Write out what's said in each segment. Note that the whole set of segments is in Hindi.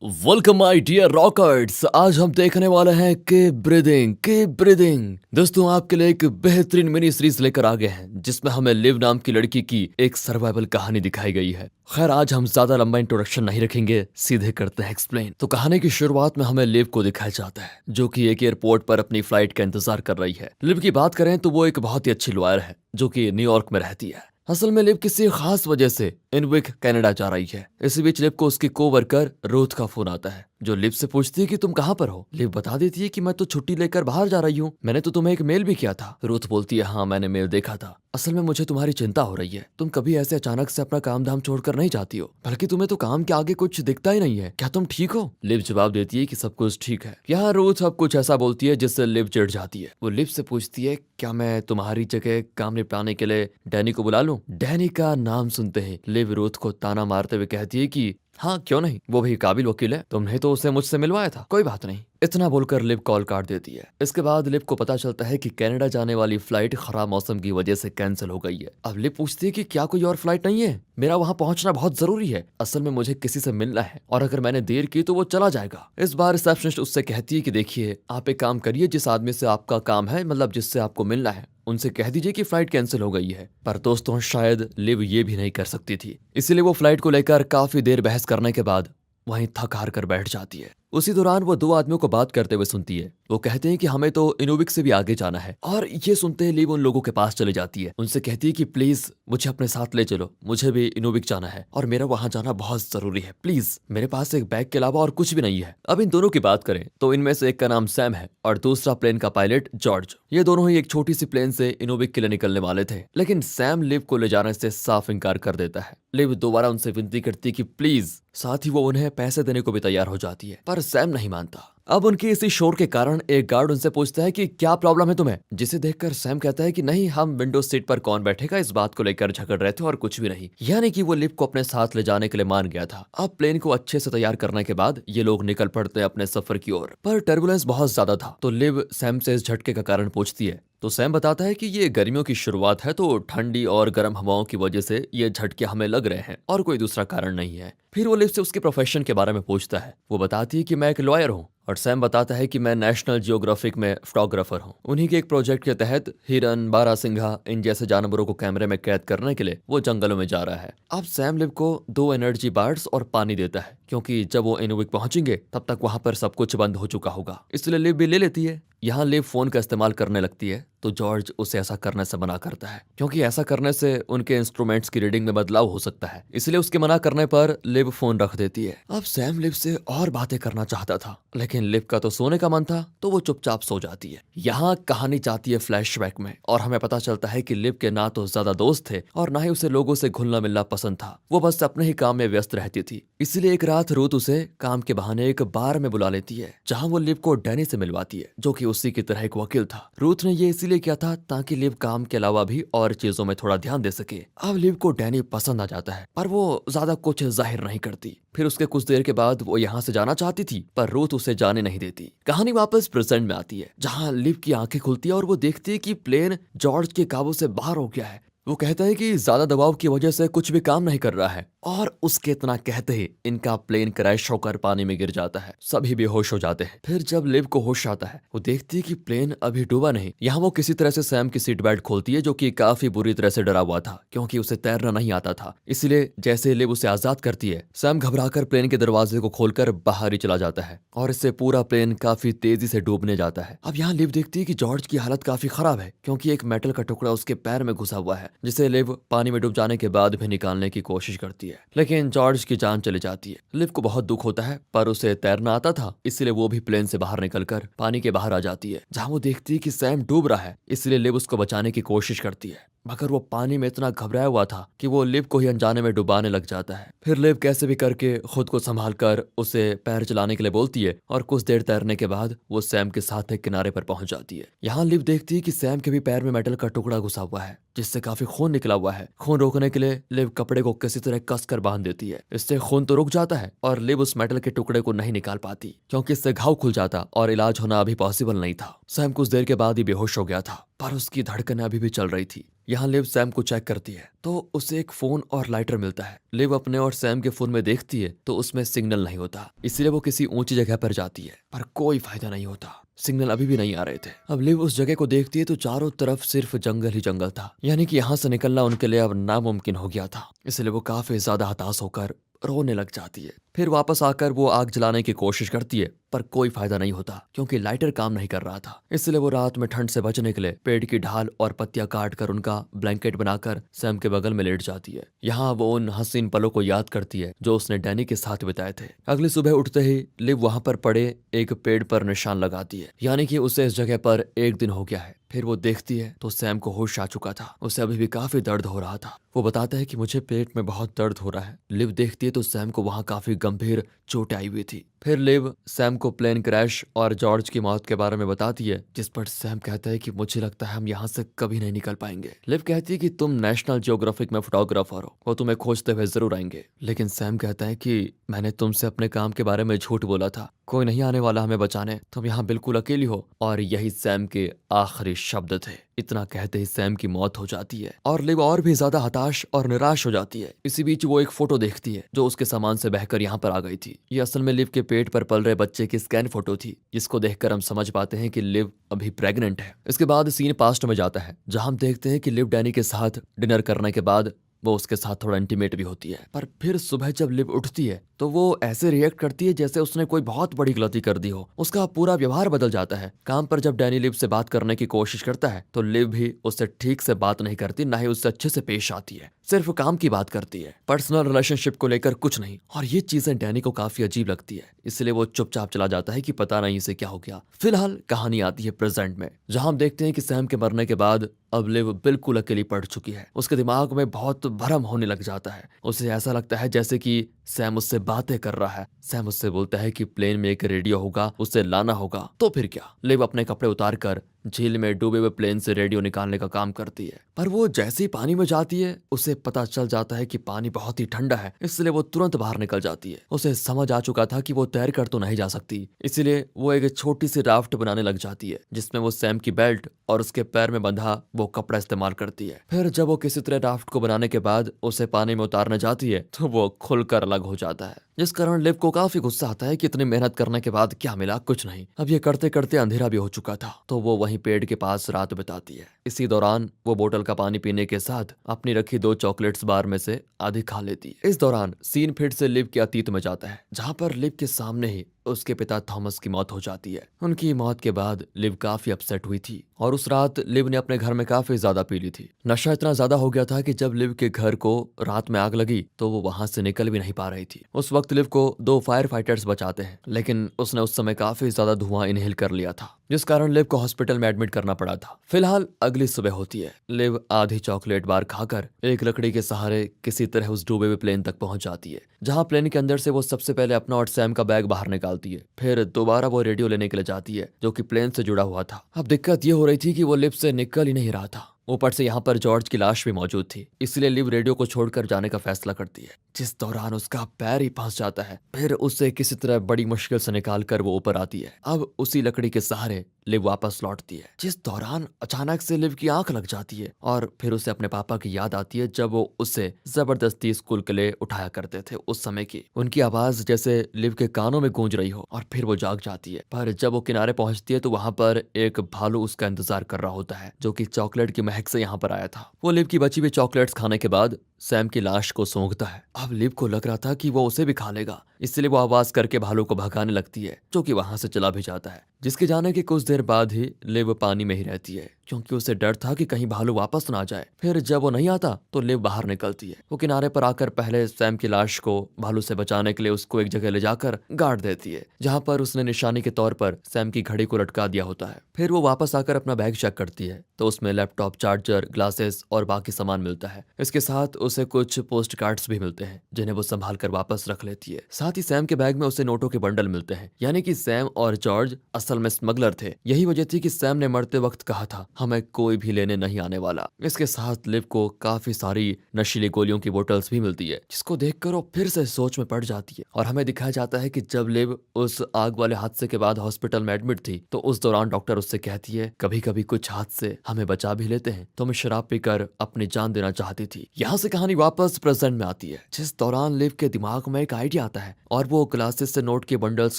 Welcome my dear रॉकर्ट्स। आज हम देखने वाले हैं के ब्रीदिंग। दोस्तों आपके लिए एक बेहतरीन मिनी सीरीज लेकर आ गए हैं जिसमें हमें लिव नाम की लड़की की एक सर्वाइवल कहानी दिखाई गई है। खैर आज हम ज्यादा लंबा इंट्रोडक्शन नहीं रखेंगे, सीधे करते हैं एक्सप्लेन। तो कहानी की शुरुआत में हमें लिव को दिखाया जाता है जो कि एक एयरपोर्ट पर अपनी फ्लाइट का इंतजार कर रही है। लिव की बात करें तो वो एक बहुत ही अच्छी लॉयर है जो कि न्यूयॉर्क में रहती है। असल में लिव किसी खास वजह से इनविक कनाडा जा रही है। इसी बीच लिव को उसकी कोवर्कर रूथ का फोन आता है जो लिव से पूछती है कि तुम कहाँ पर हो। लिव बता देती है कि मैं तो छुट्टी लेकर बाहर जा रही हूँ, मैंने तो तुम्हें एक मेल भी किया था। रूथ बोलती है हाँ मैंने मेल देखा था, असल में मुझे तुम्हारी चिंता हो रही है। तुम कभी ऐसे अचानक से अपना काम धाम छोड़कर नहीं जाती हो, बल्कि तुम्हें तो काम के आगे कुछ दिखता ही नहीं है। क्या तुम ठीक हो? लिव जवाब देती है कि सब कुछ ठीक है। यहाँ रूथ अब कुछ ऐसा बोलती है जिससे लिव चिढ़ जाती है। वो लिव से पूछती है क्या मैं तुम्हारी जगह काम निपटाने के लिए डैनी को बुला लूं? डैनी का नाम सुनते ही लिव रूथ को ताना मारते हुए कहती है कि हाँ क्यों नहीं, वो भी काबिल वकील है, तुमने तो उसे मुझसे मिलवाया था, कोई बात नहीं। इतना बोलकर लिव कॉल काट देती है। इसके बाद लिव को पता चलता है कि कनाडा जाने वाली फ्लाइट खराब मौसम की वजह से कैंसिल हो गई है। अब लिव पूछती है कि क्या कोई और फ्लाइट नहीं है, मेरा वहां पहुंचना बहुत जरूरी है, असल में मुझे किसी से मिलना है और अगर मैंने देर की तो वो चला जाएगा। इस बार रिसेप्शनिस्ट उससे कहती है कि देखिए आप एक काम करिए, जिस आदमी से आपका काम है, मतलब जिससे आपको मिलना है, उनसे कह दीजिए कि फ्लाइट कैंसिल हो गई है। पर दोस्तों शायद लिव ये भी नहीं कर सकती थी, इसीलिए वो फ्लाइट को लेकर काफी देर बहस करने के बाद वहीं थक हार कर बैठ जाती है। उसी दौरान वो दो आदमियों को बात करते हुए सुनती है। वो कहते हैं कि हमें तो इनोविक से भी आगे जाना है, और ये सुनते ही लिव उन लोगों के पास चले जाती है। उनसे कहती है कि प्लीज मुझे अपने साथ ले चलो, मुझे भी इनोविक जाना है और मेरा वहां जाना बहुत जरूरी है, प्लीज। मेरे पास एक बैग के अलावा और कुछ भी नहीं है। अब इन दोनों की बात करें तो इनमें से एक का नाम सैम है और दूसरा प्लेन का पायलट जॉर्ज। ये दोनों ही एक छोटी सी प्लेन से इनोविक के लिए निकलने वाले थे, लेकिन सैम लिव को ले जाने से साफ इनकार कर देता है। लिव दोबारा उनसे विनती करती कि प्लीज, साथ ही वो उन्हें पैसे देने को भी तैयार हो जाती है, पर सैम नहीं मानता। अब उनके इसी शोर के कारण एक गार्ड उनसे पूछता है कि क्या प्रॉब्लम है तुम्हें, जिसे देखकर सैम कहता है कि नहीं, हम विंडो सीट पर कौन बैठेगा इस बात को लेकर झगड़ रहे थे और कुछ भी नहीं। यानी कि वो लिव को अपने साथ ले जाने के लिए मान गया था। अब प्लेन को अच्छे से तैयार करने के बाद ये लोग निकल पड़ते अपने सफर की ओर, पर टर्बुलेंस बहुत ज्यादा था तो लिव सैम से इस झटके का कारण पूछती है। तो सैम बताता है कि ये गर्मियों की शुरुआत है तो ठंडी और गर्म हवाओं की वजह से ये झटके हमें लग रहे हैं और कोई दूसरा कारण नहीं है। फिर वो लिव से उसके प्रोफेशन के बारे में पूछता है। वो बताती है कि मैं एक लॉयर हूँ और सैम बताता है कि मैं नेशनल जियोग्राफिक में फोटोग्राफर हूँ। उन्हीं के एक प्रोजेक्ट के तहत हिरन, बारहसिंघा, इन जैसे जानवरों को कैमरे में कैद करने के लिए वो जंगलों में जा रहा है। अब सैम लिव को 2 एनर्जी बार्स और पानी देता है क्योंकि जब वो इनोविक पहुंचेंगे तब तक वहां पर सब कुछ बंद हो चुका होगा, इसलिए लिव भी ले लेती है। यहाँ लिव फोन का इस्तेमाल करने लगती है तो जॉर्ज उसे ऐसा करने से मना करता है क्योंकि ऐसा करने से उनके इंस्ट्रूमेंट्स की रीडिंग में बदलाव हो सकता है, इसलिए उसके मना करने पर लिव फोन रख देती है। अब सैम लिव से और बातें करना चाहता था लेकिन लिव का तो सोने का मन था तो वो चुपचाप सो जाती है। यहाँ कहानी जाती है फ्लैशबैक में और हमें पता चलता है कि लिव के ना तो ज्यादा दोस्त थे और ना ही उसे लोगों से घुलना मिलना पसंद था। वो बस अपने ही काम में व्यस्त रहती थी, इसलिए एक रात रूथ उसे काम के बहाने एक बार में बुला लेती है जहाँ वो लिव को डैनी से मिलवाती है जो कि उसी की तरह एक वकील था। रूथ ने ये इसीलिए किया था ताकि लिव काम के अलावा भी और चीजों में थोड़ा ध्यान दे सके। अब लिव को डैनी पसंद आ जाता है पर वो ज्यादा कुछ जाहिर नहीं करती। फिर उसके कुछ देर के बाद वो यहाँ से जाना चाहती थी पर रूथ उसे जाने नहीं देती। कहानी वापस प्रेजेंट में आती है जहाँ लिव की आंखें खुलती है और वो देखती है कि प्लेन जॉर्ज के काबू से बाहर हो गया है। वो कहता है कि ज्यादा दबाव की वजह से कुछ भी काम नहीं कर रहा है और उसके इतना कहते ही इनका प्लेन क्रैश होकर पानी में गिर जाता है। सभी बेहोश हो जाते हैं। फिर जब लिव को होश आता है वो देखती है कि प्लेन अभी डूबा नहीं। यहाँ वो किसी तरह से सैम की सीट बेल्ट खोलती है जो कि काफी बुरी तरह से डरा हुआ था क्योंकि उसे तैरना नहीं आता था, इसलिए जैसे लिव उसे आजाद करती है सैम घबराकर प्लेन के दरवाजे को खोलकर बाहर ही चला जाता है और इससे पूरा प्लेन काफी तेजी से डूबने जाता है। अब यहाँ लिव देखती है कि जॉर्ज की हालत काफी खराब है क्योंकि एक मेटल का टुकड़ा उसके पैर में घुसा हुआ है जिसे लिव पानी में डूब जाने के बाद भी निकालने की कोशिश करती है, लेकिन जॉर्ज की जान चली जाती है। लिव को बहुत दुख होता है पर उसे तैरना आता था इसलिए वो भी प्लेन से बाहर निकलकर पानी के बाहर आ जाती है जहाँ वो देखती है कि सैम डूब रहा है, इसलिए लिव उसको बचाने की कोशिश करती है मगर वो पानी में इतना घबराया हुआ था कि वो लिव को ही अनजाने में डुबाने लग जाता है। फिर लिव कैसे भी करके खुद को संभाल कर उसे पैर चलाने के लिए बोलती है और कुछ देर तैरने के बाद वो सैम के साथ एक किनारे पर पहुंच जाती है। यहाँ लिव देखती है कि सैम के भी पैर में मेटल का टुकड़ा घुसा हुआ है जिससे काफी खून निकला हुआ है। खून रोकने के लिए लिव कपड़े को किसी तरह कसकर बांध देती है, इससे खून तो रुक जाता है और लिव उस मेटल के टुकड़े को नहीं निकाल पाती क्योंकि इससे घाव खुल जाता और इलाज होना अभी पॉसिबल नहीं था। सैम कुछ देर के बाद ही बेहोश हो गया था पर उसकी धड़कनें अभी भी चल रही थी, यहाँ लिव सैम को चेक करती है तो उसे एक फोन और लाइटर मिलता है। लिव अपने और सैम के फोन में देखती है तो उसमें सिग्नल नहीं होता, इसलिए वो किसी ऊंची जगह पर जाती है, पर कोई फायदा नहीं होता, सिग्नल अभी भी नहीं आ रहे थे। अब लिव उस जगह को देखती है तो चारों तरफ सिर्फ जंगल ही जंगल था, यानी कि यहाँ से निकलना उनके लिए अब नामुमकिन हो गया था। इसलिए वो काफी ज्यादा हताश होकर रोने लग जाती है। फिर वापस आकर वो आग जलाने की कोशिश करती है, पर कोई फायदा नहीं होता क्योंकि लाइटर काम नहीं कर रहा था। इसलिए वो रात में ठंड से बचने के लिए पेड़ की ढाल और पत्तियां काट कर उनका ब्लैंकेट बनाकर सैम के बगल में लेट जाती है। यहाँ वो उन हसीन पलों को याद करती है जो उसने डैनी के साथ बिताए थे। अगली सुबह उठते ही लिव वहां पर पड़े एक पेड़ पर निशान लगाती है, यानी कि उसे इस जगह पर एक दिन हो गया है। फिर वो देखती है तो सैम को होश आ चुका था, उसे अभी भी काफी दर्द हो रहा था। वो बताता है कि मुझे पेट में बहुत दर्द हो रहा है। लिव देखती है तो सैम को वहां काफी गंभीर चोटें आई हुई थी। फिर लिव सैम को प्लेन क्रैश और जॉर्ज की मौत के बारे में बताती है, जिस पर सैम कहता है कि मुझे लगता है हम यहाँ से कभी नहीं निकल पाएंगे। लिव कहती है कि तुम नेशनल जियोग्राफिक में फोटोग्राफर हो, वो तुम्हें खोजते हुए जरूर आएंगे। लेकिन सैम कहता है कि मैंने तुमसे अपने काम के बारे में झूठ बोला था, कोई नहीं आने वाला हमें बचाने, तुम यहाँ बिल्कुल अकेली हो। और यही सैम के आखिरी शब्द थे। इतना कहते ही सैम की मौत हो जाती है और लिव और भी ज्यादा हताश और निराश हो जाती है। इसी बीच वो एक फोटो देखती है जो उसके सामान से बहकर यहाँ पर आ गई थी। ये असल में लिव के पेट पर पल रहे बच्चे की स्कैन फोटो थी, जिसको देखकर हम समझ पाते हैं कि लिव अभी प्रेग्नेंट है। इसके बाद सीन पास्ट में जाता है, जहां हम देखते हैं कि लिव डैनी के साथ डिनर करने के बाद वो उसके साथ थोड़ा इंटीमेट भी होती है। पर फिर सुबह जब लिव उठती है तो वो ऐसे रिएक्ट करती है जैसे उसने कोई बहुत बड़ी गलती कर दी हो। उसका पूरा व्यवहार बदल जाता है। काम पर जब डैनी लिव से बात करने की कोशिश करता है तो लिव भी उससे ठीक से बात नहीं करती, ना ही उससे अच्छे से पेश आती है, सिर्फ काम की बात करती है, पर्सनल रिलेशनशिप को लेकर कुछ नहीं। और ये चीजें डैनी को काफी अजीब लगती है, इसलिए वो चुपचाप चला जाता है कि पता नहीं इसे क्या हो गया। फिलहाल कहानी आती है प्रेजेंट में, जहां हम देखते हैं कि सैम के मरने के बाद अब लिव बिल्कुल अकेली पड़ चुकी है। उसके दिमाग में बहुत भ्रम होने लग जाता है। उसे ऐसा लगता है जैसे कि सैम उससे बातें कर रहा है। सैम उससे बोलता है कि प्लेन में एक रेडियो होगा, उसे लाना होगा। तो फिर क्या, लिव अपने कपड़े उतार कर झील में डूबे हुए प्लेन से रेडियो निकालने का काम करती है। पर वो जैसे ही पानी में जाती है उसे पता चल जाता है कि पानी बहुत ही ठंडा है, इसलिए वो तुरंत बाहर निकल जाती है। उसे समझ आ चुका था कि वो तैर कर तो नहीं जा सकती, इसलिए वो एक छोटी सी राफ्ट बनाने लग जाती है, जिसमें वो सैम की बेल्ट और उसके पैर में बंधा वो कपड़ा इस्तेमाल करती है। फिर जब वो किसी तरह राफ्ट को बनाने के बाद उसे पानी में उतारने जाती है तो वो खुलकर अलग हो जाता है, जिस कारण लिव को काफी गुस्सा आता है कि इतनी मेहनत करने के बाद क्या मिला, कुछ नहीं। अब ये करते करते अंधेरा भी हो चुका था, तो वो वहीं पेड़ के पास रात बिताती है। इसी दौरान वो बोतल का पानी पीने के साथ अपनी रखी 2 चॉकलेट्स बार में से आधी खा लेती है। इस दौरान सीन फिर से लिव के अतीत में जाता है, जहाँ पर लिव के सामने ही उसके पिता थॉमस की मौत हो जाती है। उनकी मौत के बाद लिव काफी अपसेट हुई थी और उस रात लिव ने अपने घर में काफी ज्यादा पी ली थी। नशा इतना ज्यादा हो गया था कि जब लिव के घर को रात में आग लगी तो वो वहां से निकल भी नहीं पा रही थी। उस वक्त लिव को 2 फायर फाइटर्स बचाते हैं, लेकिन उसने उस समय काफी ज्यादा धुआं इनहेल कर लिया था, जिस कारण लिव को हॉस्पिटल में एडमिट करना पड़ा था। फिलहाल अगली सुबह होती है। लिव आधी चॉकलेट बार खाकर एक लकड़ी के सहारे किसी तरह उस डूबे हुए प्लेन तक पहुंच जाती है, जहां प्लेन के अंदर से वो सबसे पहले अपना और सैम का बैग बाहर निकालती है। फिर दोबारा वो रेडियो लेने के लिए जाती है जो कि प्लेन से जुड़ा हुआ था। अब दिक्कत ये हो रही थी कि वो लिव से निकल ही नहीं रहा था। ऊपर से यहाँ पर जॉर्ज की लाश भी मौजूद थी, इसलिए लिव रेडियो को छोड़कर जाने का फैसला करती है, जिस दौरान उसका पैर ही फंस जाता है। फिर उसे किसी तरह बड़ी मुश्किल से निकाल कर वो ऊपर आती है। अब उसी लकड़ी के सहारे लिव वापस लौटती है, जिस दौरान अचानक से लिव की आंख लग जाती है और फिर उसे अपने पापा की याद आती है, जब वो उसे जबरदस्ती स्कूल के लिए उठाया करते थे उस समय की। उनकी आवाज जैसे लिव के कानों में गूंज रही हो और फिर वो जाग जाती है। पर जब वो किनारे पहुंचती है तो वहां पर एक भालू उसका इंतजार कर रहा होता है, जो कि चॉकलेट की महक से यहाँ पर आया था। वो लिव की बची हुई चॉकलेट्स खाने के बाद सैम की लाश को सूंघता है। अब लिव को लग रहा था कि वो उसे भी खा लेगा, इसलिए वो आवाज करके भालू को भगाने लगती है, जो कि वहां से चला भी जाता है। जिसके जाने के कुछ देर बाद ही लिव पानी में ही रहती है, क्योंकि उसे डर था कि कहीं भालू वापस ना आ जाए। फिर जब वो नहीं आता तो लिव बाहर निकलती है। वो किनारे पर आकर पहले सैम की लाश को भालू से बचाने के लिए उसको एक जगह ले जाकर गाड़ देती है, जहां पर उसने निशानी के तौर पर सैम की घड़ी को लटका दिया होता है। फिर वो वापस आकर अपना बैग चेक करती है तो उसमें लैपटॉप, चार्जर, ग्लासेस और बाकी सामान मिलता है। इसके साथ उसे कुछ पोस्ट कार्ड्स भी मिलते हैं जिन्हें वो संभाल कर वापस रख लेती है। साथ ही सैम के बैग में उसे नोटों के बंडल मिलते हैं, यानी कि सैम और जॉर्ज असल में स्मगलर थे। यही वजह थी कि सैम ने मरते वक्त कहा था, हमें कोई भी लेने नहीं आने वाला। इसके साथ लिव को काफी सारी नशीली गोलियों की बोतल्स भी मिलती है, जिसको देखकर वो फिर से सोच में पड़ जाती है। और हमें दिखाया जाता है कि जब लिव उस आग वाले हादसे के बाद हॉस्पिटल में एडमिट थी तो उस दौरान डॉक्टर उससे कहती है, कभी कभी कुछ हादसे हमें बचा भी लेते हैं। तो मैं शराब पीकर अपनी जान देना चाहती थी। यहाँ से कहानी वापस प्रेजेंट में आती है, जिस दौरान लिव के दिमाग में एक आइडिया आता है और वो ग्लासेस से नोट के बंडल्स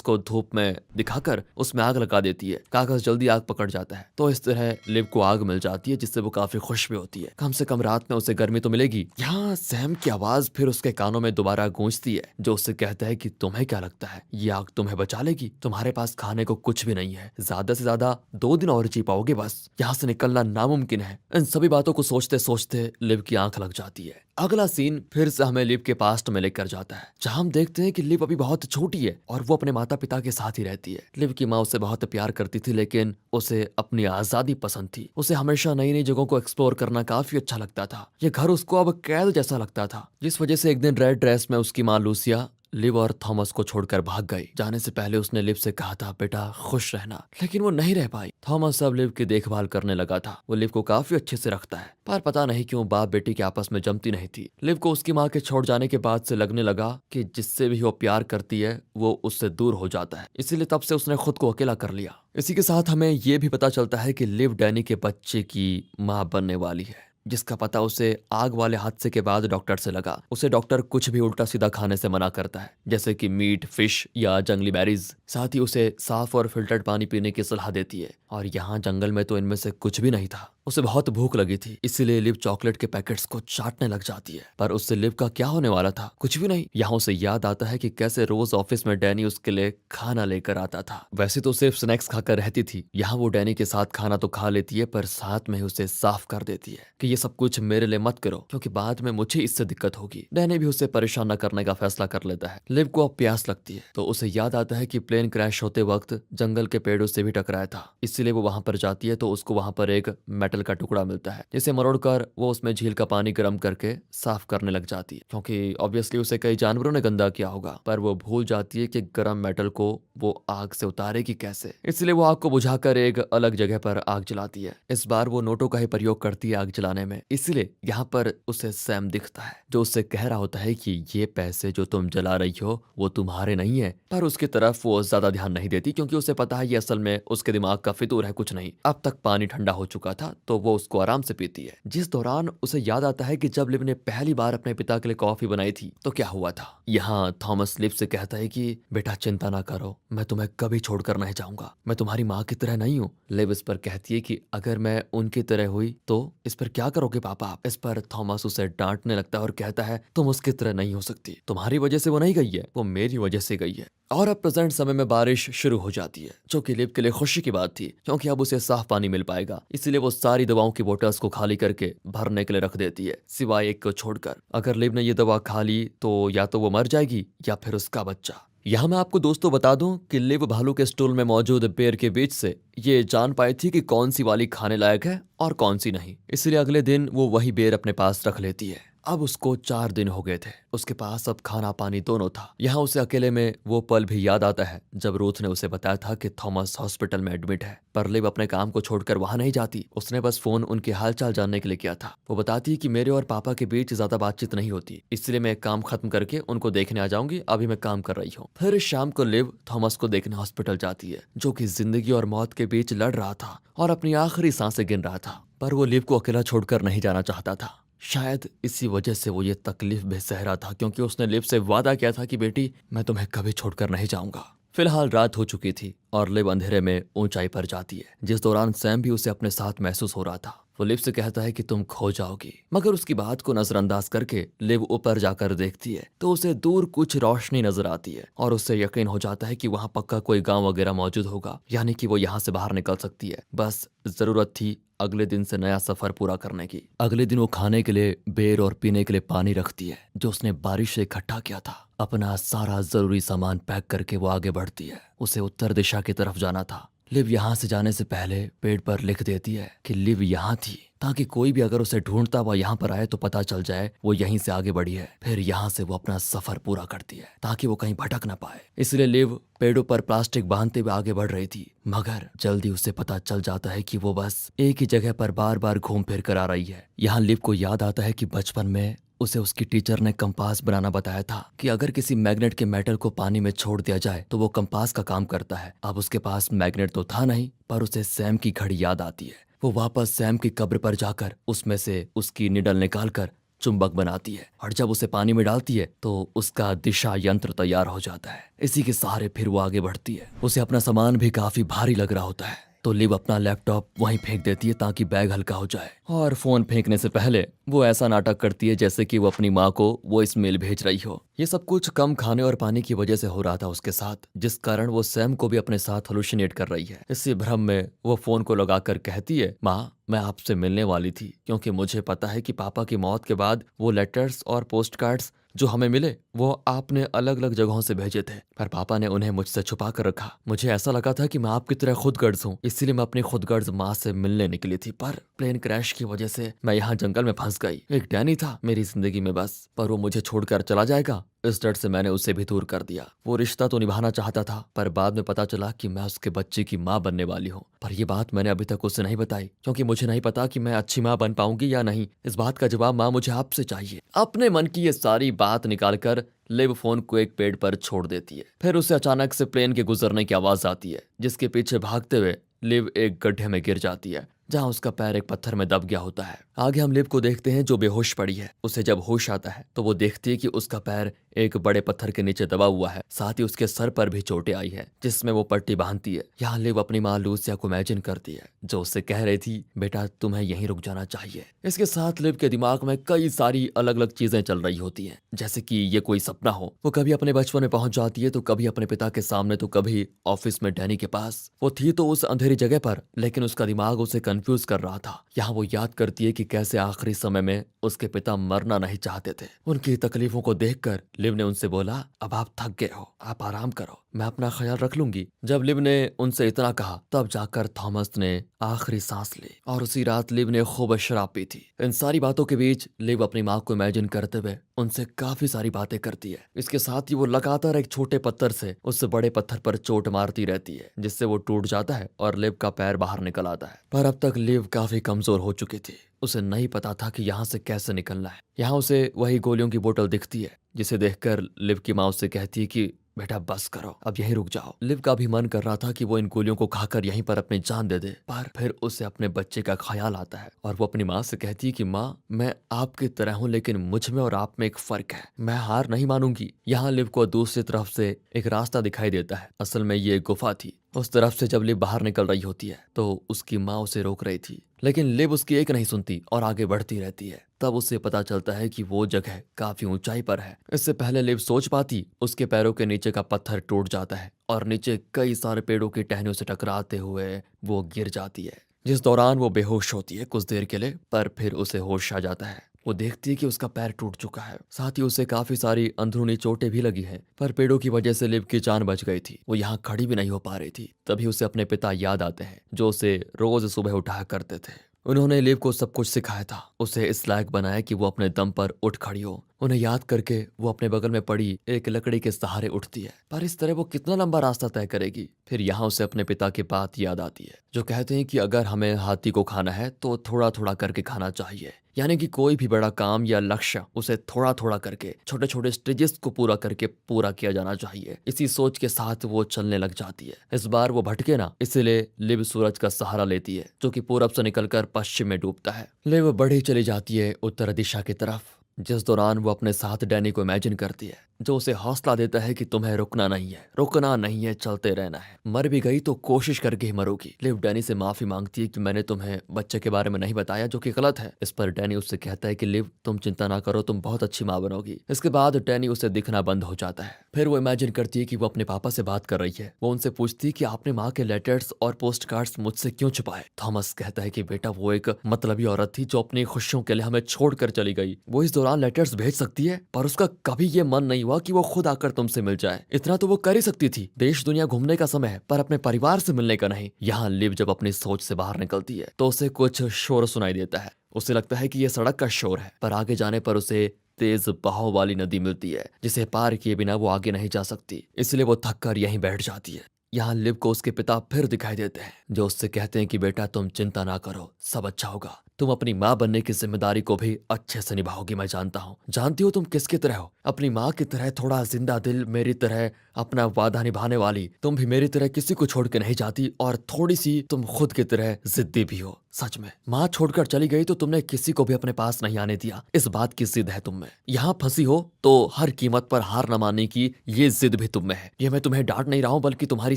को धूप में दिखाकर उसमें आग लगा देती है। कागज जल्दी आग पकड़ जाता है, तो इस तरह लिव को आग मिल जाती है, जिससे वो काफी खुश भी होती है। कम से कम रात में उसे गर्मी तो मिलेगी। यहाँ सैम की आवाज फिर उसके कानों में दोबारा गूंजती है, जो उससे कहता है कि तुम्हें क्या लगता है ये आग तुम्हें बचा लेगी? तुम्हारे पास खाने को कुछ भी नहीं है, ज्यादा से ज्यादा 2 दिन और जी पाओगे, बस यहाँ से निकलना नामुमकिन है। इन सभी बातों को सोचते सोचते लिव की आंख लग जाती है। अगला सीन फिर से हमें लिव के पास्ट में लेकर जाता है, जहां हम देखते हैं कि लिव अभी बहुत छोटी है और वो अपने माता पिता के साथ ही रहती है। लिव की माँ उसे बहुत प्यार करती थी, लेकिन उसे अपनी आजादी पसंद थी। उसे हमेशा नई नई जगहों को एक्सप्लोर करना काफी अच्छा लगता था। ये घर उसको अब कैद जैसा लगता था, जिस वजह से एक दिन रेड ड्रेस में उसकी माँ लूसिया लिव और थॉमस को छोड़कर भाग गई। जाने से पहले उसने लिव से कहा था, बेटा खुश रहना, लेकिन वो नहीं रह पाई। थॉमस अब लिव की देखभाल करने लगा था। वो लिव को काफी अच्छे से रखता है, पर पता नहीं क्यों बाप बेटी के आपस में जमती नहीं थी। लिव को उसकी माँ के छोड़ जाने के बाद से लगने लगा कि जिससे भी वो प्यार करती है वो उससे दूर हो जाता है, इसीलिए तब से उसने खुद को अकेला कर लिया। इसी के साथ हमें ये भी पता चलता है कि लिव डैनी के बच्चे की माँ बनने वाली है, जिसका पता उसे आग वाले हादसे के बाद डॉक्टर से लगा। उसे डॉक्टर कुछ भी उल्टा सीधा खाने से मना करता है, जैसे कि मीट, फिश या जंगली बेरीज। साथ ही उसे साफ और फिल्टर्ड पानी पीने की सलाह देती है, और यहाँ जंगल में तो इनमें से कुछ भी नहीं था। उसे बहुत भूख लगी थी, इसीलिए लिव चॉकलेट के पैकेट्स को चाटने लग जाती है। पर उससे लिव का क्या होने वाला था? कुछ भी नहीं। यहाँ उसे याद आता है कि कैसे रोज ऑफिस में डैनी उसके लिए खाना लेकर आता था। वैसे तो सिर्फ स्नैक्स खाकर रहती थी, यहाँ वो डैनी के साथ खाना तो खा लेती है, पर साथ में उसे साफ कर देती है कि ये सब कुछ मेरे लिए मत करो, क्योंकि बाद में मुझे इससे दिक्कत होगी। डैनी भी उसे परेशान न करने का फैसला कर लेता है। लिव को अब प्यास लगती है, तो उसे याद आता है कि प्लेन क्रैश होते वक्त जंगल के पेड़ों से भी टकराया था, इसलिए वो वहां पर जाती है। तो उसको वहां पर एक मेटल का टुकड़ा मिलता है, जिसे मरोड़कर वो उसमें झील का पानी गर्म करके साफ करने लग जाती है, क्योंकि ऑब्वियसली उसे कई जानवरों ने गंदा किया होगा। पर वो भूल जाती है कि गर्म मेटल को वो आग से उतारेगी कैसे, इसलिए वो आग को बुझाकर एक अलग जगह पर आग जलाती है। इस बार वो नोटों का ही प्रयोग करती है आग जलाने में, इसलिए यहाँ पर उसे सैम दिखता है, जो उससे कह रहा होता है कि ये पैसे जो तुम जला रही हो वो तुम्हारे नहीं है। पर उसकी तरफ वो ज्यादा ध्यान नहीं देती, क्योंकि उसे पता है ये असल में उसके दिमाग का फितूर है, कुछ नहीं। अब तक पानी ठंडा हो चुका था, तो वो उसको आराम से पीती है। जिस दौरान उसे याद आता है कि जब लिव ने पहली बार अपने पिता के लिए कॉफी बनाई थी तो क्या हुआ था। यहाँ थॉमस लिव से कहता है कि बेटा चिंता ना करो, मैं तुम्हें कभी छोड़कर नहीं जाऊंगा, मैं तुम्हारी माँ की तरह नहीं हूँ। लिव इस पर कहती है कि अगर मैं उनकी तरह हुई तो इस पर क्या करोगे पापा आप? इस पर थॉमस उसे डांटने लगता है और कहता है तुम उसकी तरह नहीं हो सकती, तुम्हारी वजह से वो नहीं गई है, वो मेरी वजह से गई है। और अब प्रेजेंट समय में बारिश शुरू हो जाती है, जो कि लिव के लिए खुशी की बात थी, क्योंकि अब उसे साफ पानी मिल पाएगा। इसलिए वो सारी दवाओं की बोतल्स को खाली करके भरने के लिए रख देती है, सिवाय एक को छोड़कर। अगर लिव ने ये दवा खा ली तो या तो वो मर जाएगी या फिर उसका बच्चा। यहाँ मैं आपको दोस्तों बता दूं कि लिव भालू के स्टूल में मौजूद बेर के बीच से ये जान पाई थी कि कौन सी वाली खाने लायक है और कौन सी नहीं। इसलिए अगले दिन वो वही बेर अपने पास रख लेती है। अब उसको 4 दिन हो गए थे, उसके पास अब खाना पानी दोनों था। यहाँ उसे अकेले में वो पल भी याद आता है जब रूथ ने उसे बताया था कि थॉमस हॉस्पिटल में एडमिट है। पर लिव अपने काम को छोड़कर वहां नहीं जाती, उसने बस फोन उनके हालचाल जानने के लिए किया था। वो बताती है कि मेरे और पापा के बीच ज्यादा बातचीत नहीं होती, इसलिए मैं काम खत्म करके उनको देखने आ जाऊंगी, अभी मैं काम कर रही हूँ। फिर शाम को लिव थॉमस को देखने हॉस्पिटल जाती है, जो कि जिंदगी और मौत के बीच लड़ रहा था और अपनी आखिरी सांसें गिन रहा था। पर वो लिव को अकेला छोड़कर नहीं जाना चाहता था। शायद इसी वजह से वो ये तकलीफ भी सह रहा था, क्योंकि उसने लिव से वादा किया था कि बेटी मैं तुम्हें कभी छोड़कर नहीं जाऊंगा। फिलहाल रात हो चुकी थी और लिव अंधेरे में ऊंचाई पर जाती है, जिस दौरान सैम भी उसे अपने साथ महसूस हो रहा था। वो लिव से कहता है कि तुम खो जाओगी, मगर उसकी बात को नजरअंदाज करके लिव ऊपर जाकर देखती है तो उसे दूर कुछ रोशनी नजर आती है और उससे यकीन हो जाता है कि वहां पक्का कोई गांव वगैरह मौजूद होगा, यानी कि वो यहाँ से बाहर निकल सकती है। बस जरूरत थी अगले दिन से नया सफर पूरा करने की। अगले दिन वो खाने के लिए बेर और पीने के लिए पानी रखती है, जो उसने बारिश से इकट्ठा किया था। अपना सारा जरूरी सामान पैक करके वो आगे बढ़ती है। उसे उत्तर दिशा की तरफ जाना था, लिव यहाँ से जाने से पहले पेड़ पर लिख देती है कि लिव यहाँ थी, ताकि कोई भी अगर उसे ढूंढता हुआ यहाँ पर आए तो पता चल जाए वो यहीं से आगे बढ़ी है। फिर यहाँ से वो अपना सफर पूरा करती है ताकि वो कहीं भटक ना पाए। इसलिए लिव पेड़ों पर प्लास्टिक बांधते हुए आगे बढ़ रही थी, मगर जल्दी उसे पता चल जाता है कि वो बस एक ही जगह पर बार बार घूम फिर कर आ रही है। यहाँ लिव को याद आता है कि बचपन में उसे उसकी टीचर ने कंपास बनाना बताया था कि अगर किसी मैग्नेट के मेटल को पानी में छोड़ दिया जाए तो वो कंपास का काम करता है। अब उसके पास मैग्नेट तो था नहीं, पर उसे सैम की घड़ी याद आती है। वो वापस सैम की कब्र पर जाकर उसमें से उसकी निडल निकालकर चुंबक बनाती है, और जब उसे पानी में डालती है तो उसका दिशा यंत्र तैयार हो जाता है। इसी के सहारे फिर वो आगे बढ़ती है। उसे अपना सामान भी काफी भारी लग रहा होता है, तो लिव अपना लैपटॉप वहीं फेंक देती है ताकि बैग हल्का हो जाए। और फोन फेंकने से पहले वो ऐसा नाटक करती है जैसे कि वो अपनी माँ को वॉइस मेल भेज रही हो। ये सब कुछ कम खाने और पानी की वजह से हो रहा था उसके साथ, जिस कारण वो सैम को भी अपने साथ हेलुसिनेट कर रही है। इसी भ्रम में वो फोन को लगाकर कहती है, माँ मैं आपसे मिलने वाली थी, क्योंकि मुझे पता है कि पापा की मौत के बाद वो लेटर्स और पोस्ट कार्ड्स जो हमें मिले वो आपने अलग अलग जगहों से भेजे थे, पर पापा ने उन्हें मुझसे छुपा कर रखा। मुझे ऐसा लगा था कि मैं आपकी तरह खुदगर्ज हूँ, इसीलिए मैं अपनी खुदगर्ज माँ से मिलने निकली थी, पर प्लेन क्रैश की वजह से मैं यहाँ जंगल में फंस गई। एक डैनी था मेरी जिंदगी में बस, पर वो मुझे छोड़कर चला जाएगा, इस डर से मैंने उसे भी दूर कर दिया। वो रिश्ता तो निभाना चाहता था, पर बाद में पता चला कि मैं उसके बच्चे की माँ बनने वाली हूँ। पर ये बात मैंने अभी तक उसे नहीं बताई, क्योंकि मुझे नहीं पता कि मैं अच्छी माँ बन पाऊंगी या नहीं। इस बात का जवाब माँ मुझे आपसे चाहिए। अपने मन की ये सारी बात निकालकर लिव फोन को एक पेड़ पर छोड़ देती है। फिर उसे अचानक से प्लेन के गुजरने की आवाज आती है, जिसके पीछे भागते हुए लिव एक गड्ढे में गिर जाती है, जहां उसका पैर एक पत्थर में दब गया होता है। आगे हम लिव को देखते हैं जो बेहोश पड़ी है। उसे जब होश आता है तो वो देखती है कि उसका पैर एक बड़े पत्थर के नीचे दबा हुआ है, साथ ही उसके सर पर भी चोटें आई है, जिसमें वो पट्टी बांधती है। यहाँ लिव अपनी माँ लूसिया को इमेजिन करती है, जो उससे कह रही थी बेटा तुम्हें यहीं रुक जाना चाहिए। इसके साथ लिव के दिमाग में कई सारी अलग अलग चीजें चल रही होती हैं, जैसे कि ये कोई सपना हो। वो कभी अपने बचपन में पहुंच जाती है, तो कभी अपने पिता के सामने, तो कभी ऑफिस में डैनी के पास। वो थी तो उस अंधेरी जगह पर, लेकिन उसका दिमाग उसे कंफ्यूज कर रहा था। यहाँ वो याद करती है कि कैसे आखिरी समय में उसके पिता मरना नहीं चाहते थे। उनकी तकलीफों को देखकर लिव ने उनसे बोला, अब आप थक गए हो, आप आराम करो, मैं अपना ख्याल रख लूंगी। जब लिव ने उनसे इतना कहा तब जाकर थॉमस ने आखिरी सांस ली, और उसी रात लिव ने खूब शराब पी थी। इन सारी बातों के बीच लिव अपनी माँ को इमेजिन करते हुए उनसे काफी सारी बातें करती है। इसके साथ ही वो लगातार एक छोटे पत्थर से उस बड़े पत्थर पर चोट मारती रहती है, जिससे वो टूट जाता है और लिव का पैर बाहर निकल आता है। पर अब तक लिव काफी कमजोर हो चुकी थी, उसे नहीं पता था कि यहाँ से कैसे निकलना है। यहाँ उसे वही गोलियों की बोतल दिखती है, जिसे देखकर लिव की माँ उससे कहती है कि बेटा बस करो, अब यहीं रुक जाओ। लिव का भी मन कर रहा था कि वो इन गोलियों को खाकर यहीं पर अपनी जान दे दे, पर फिर उसे अपने बच्चे का ख्याल आता है और वो अपनी माँ से कहती है कि माँ मैं आपकी तरह हूँ, लेकिन मुझ में और आप में एक फर्क है, मैं हार नहीं मानूंगी। यहाँ लिव को दूसरी तरफ से एक रास्ता दिखाई देता है। असल में ये गुफा थी। उस तरफ से जब लिव बाहर निकल रही होती है तो उसकी माँ उसे रोक रही थी, लेकिन लिव उसकी एक नहीं सुनती और आगे बढ़ती रहती है। तब उसे पता चलता है कि वो जगह काफी ऊंचाई पर है। इससे पहले लिव सोच पाती, उसके पैरों के नीचे का पत्थर टूट जाता है और नीचे कई सारे पेड़ों की टहनियों से टकराते हुए वो गिर जाती है, जिस दौरान वो बेहोश होती है कुछ देर के लिए, पर फिर उसे होश आ जाता है। वो देखती है कि उसका पैर टूट चुका है, साथ ही उसे काफी सारी अंदरूनी चोटें भी लगी हैं, पर पेड़ों की वजह से लिव की जान बच गई थी। वो यहाँ खड़ी भी नहीं हो पा रही थी। तभी उसे अपने पिता याद आते हैं, जो उसे रोज सुबह उठाया करते थे। उन्होंने लिव को सब कुछ सिखाया था, उसे इस लायक बनाया कि वो अपने दम पर उठ खड़ी हो। उन्हें याद करके वो अपने बगल में पड़ी एक लकड़ी के सहारे उठती है, पर इस तरह वो कितना लंबा रास्ता तय करेगी। फिर यहाँ उसे अपने पिता की बात याद आती है, जो कहते हैं कि अगर हमें हाथी को खाना है तो थोड़ा थोड़ा करके खाना चाहिए, यानी कि कोई भी बड़ा काम या लक्ष्य उसे थोड़ा थोड़ा करके छोटे छोटे स्टेजेस को पूरा करके पूरा किया जाना चाहिए। इसी सोच के साथ वो चलने लग जाती है। इस बार वो भटके ना, इसलिए लिव सूरज का सहारा लेती है, जो कि पूरब से निकलकर पश्चिम में डूबता है। लिव बढ़ी चली जाती है उत्तर दिशा की तरफ, जिस दौरान वो अपने साथ डैनी को इमेजिन करती है, जो उसे हौसला देता है कि तुम्हें रुकना नहीं है, रुकना नहीं है, चलते रहना है। मर भी गई तो कोशिश करके ही मरोगी। लिव डैनी से माफी मांगती है कि मैंने तुम्हें बच्चे के बारे में नहीं बताया, जो कि गलत है। इस पर डैनी उससे कहता है कि लिव तुम चिंता ना करो, तुम बहुत अच्छी माँ बनोगी। इसके बाद डैनी उसे दिखना बंद हो जाता है। फिर वो इमेजिन करती है कि वो अपने पापा से बात कर रही है। वो उनसे पूछती है कि आपने माँ के लेटर्स और पोस्ट कार्ड्स मुझसे क्यों छुपाए। थॉमस कहता है कि बेटा वो एक मतलबी औरत थी जो अपनी खुशियों के लिए हमें छोड़कर चली गई। वो इस दौरान दौरान लेटर्स भेज सकती है, पर उसका कभी ये मन नहीं हुआ कि वो खुद आकर तुमसे मिल जाए। इतना तो वो कर ही सकती थी। देश दुनिया घूमने का समय है, पर अपने परिवार से मिलने का नहीं। यहाँ लिव जब अपनी सोच से बाहर निकलती है तो उसे कुछ शोर सुनाई देता है। उसे लगता है कि ये सड़क का शोर है, पर आगे जाने पर उसे तेज बहाव वाली नदी मिलती है जिसे पार किए बिना वो आगे नहीं जा सकती। इसलिए वो थक कर यहीं बैठ जाती है। यहाँ लिव को उसके पिता फिर दिखाई देते हैं, जो उससे कहते हैं कि बेटा तुम चिंता ना करो, सब अच्छा होगा। तुम अपनी माँ बनने की जिम्मेदारी को भी अच्छे से निभाओगी, मैं जानता हूँ। जानती हो तुम किसकी तरह हो? अपनी माँ की तरह, थोड़ा जिंदा दिल, मेरी तरह अपना वादा निभाने वाली। तुम भी मेरी तरह किसी को छोड़ के नहीं जाती, और थोड़ी सी तुम खुद की तरह जिद्दी भी हो। सच में, माँ छोड़कर चली गई तो तुमने किसी को भी अपने पास नहीं आने दिया। इस बात की जिद है तुम में। यहाँ फंसी हो तो हर कीमत पर हार न मानने की ये जिद भी तुम में है। ये मैं तुम्हें डांट नहीं रहा हूँ, बल्कि तुम्हारी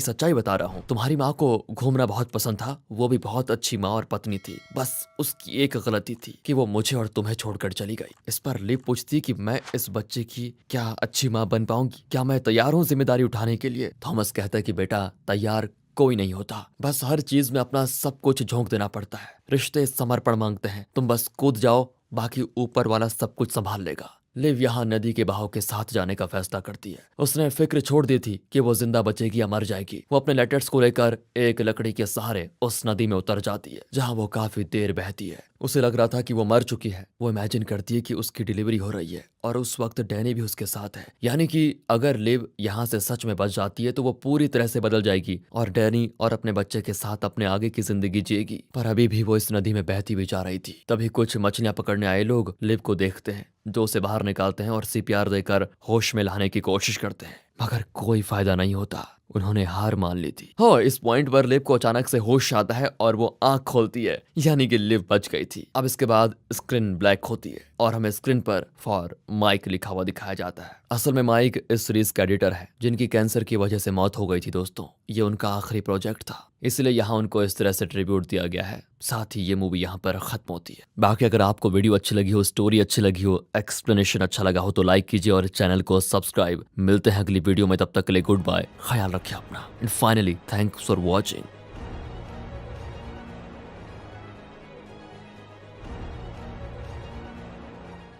सच्चाई बता रहा हूँ। तुम्हारी माँ को घूमना बहुत पसंद था, वो भी बहुत अच्छी माँ और पत्नी थी। बस उसकी एक गलती थी कि वो मुझे और तुम्हें छोड़कर चली गई। इस पर लिव पूछती कि मैं इस बच्चे की क्या अच्छी माँ बन पाऊंगी? क्या मैं तैयार हूँ जिम्मेदारी उठाने के लिए? थॉमस कहता है कि बेटा, तैयार कोई नहीं होता, बस हर चीज में अपना सब कुछ झोंक देना पड़ता है। रिश्ते समर्पण मांगते हैं, तुम बस कूद जाओ, बाकी ऊपर वाला सब कुछ संभाल लेगा। लिव यहाँ नदी के बहाव के साथ जाने का फैसला करती है। उसने फिक्र छोड़ दी थी कि वो जिंदा बचेगी या मर जाएगी। वो अपने लेटर्स को लेकर एक लकड़ी के सहारे उस नदी में उतर जाती है, जहाँ वो काफी देर बहती है। उसे लग रहा था कि वो मर चुकी है। वो इमेजिन करती है कि उसकी डिलीवरी हो रही है और उस वक्त डैनी भी उसके साथ है। यानी कि अगर लिव यहाँ से सच में बच जाती है तो वो पूरी तरह से बदल जाएगी और डैनी और अपने बच्चे के साथ अपने आगे की जिंदगी जिएगी। पर अभी भी वो इस नदी में बहती भी जा रही थी। तभी कुछ मछलियां पकड़ने आए लोग लिव को देखते हैं, जो उसे बाहर निकालते हैं और सीपीआर देकर होश में लाने की कोशिश करते हैं, मगर कोई फायदा नहीं होता। उन्होंने हार मान ली थी। हो, इस पॉइंट पर लिव को अचानक से होश आता है और वो आंख खोलती है, यानी कि लिव बच गई थी। अब इसके बाद स्क्रीन ब्लैक होती है और हमें स्क्रीन पर फॉर माइक लिखा हुआ दिखाया जाता है। असल में माइक इस सीरीज का एडिटर है, जिनकी कैंसर की वजह से मौत हो गई थी। दोस्तों, ये उनका आखिरी प्रोजेक्ट था, इसलिए यहाँ उनको इस तरह से ट्रिब्यूट दिया गया है। साथ ही ये मूवी यहाँ पर खत्म होती है। बाकी अगर आपको वीडियो अच्छी लगी हो, स्टोरी अच्छी लगी हो, एक्सप्लेनेशन अच्छा लगा हो तो लाइक कीजिए और चैनल को सब्सक्राइब। मिलते हैं अगली वीडियो में, तब तक के लिए गुड बाय, ख्याल रखिए अपना, and finally thanks for watching.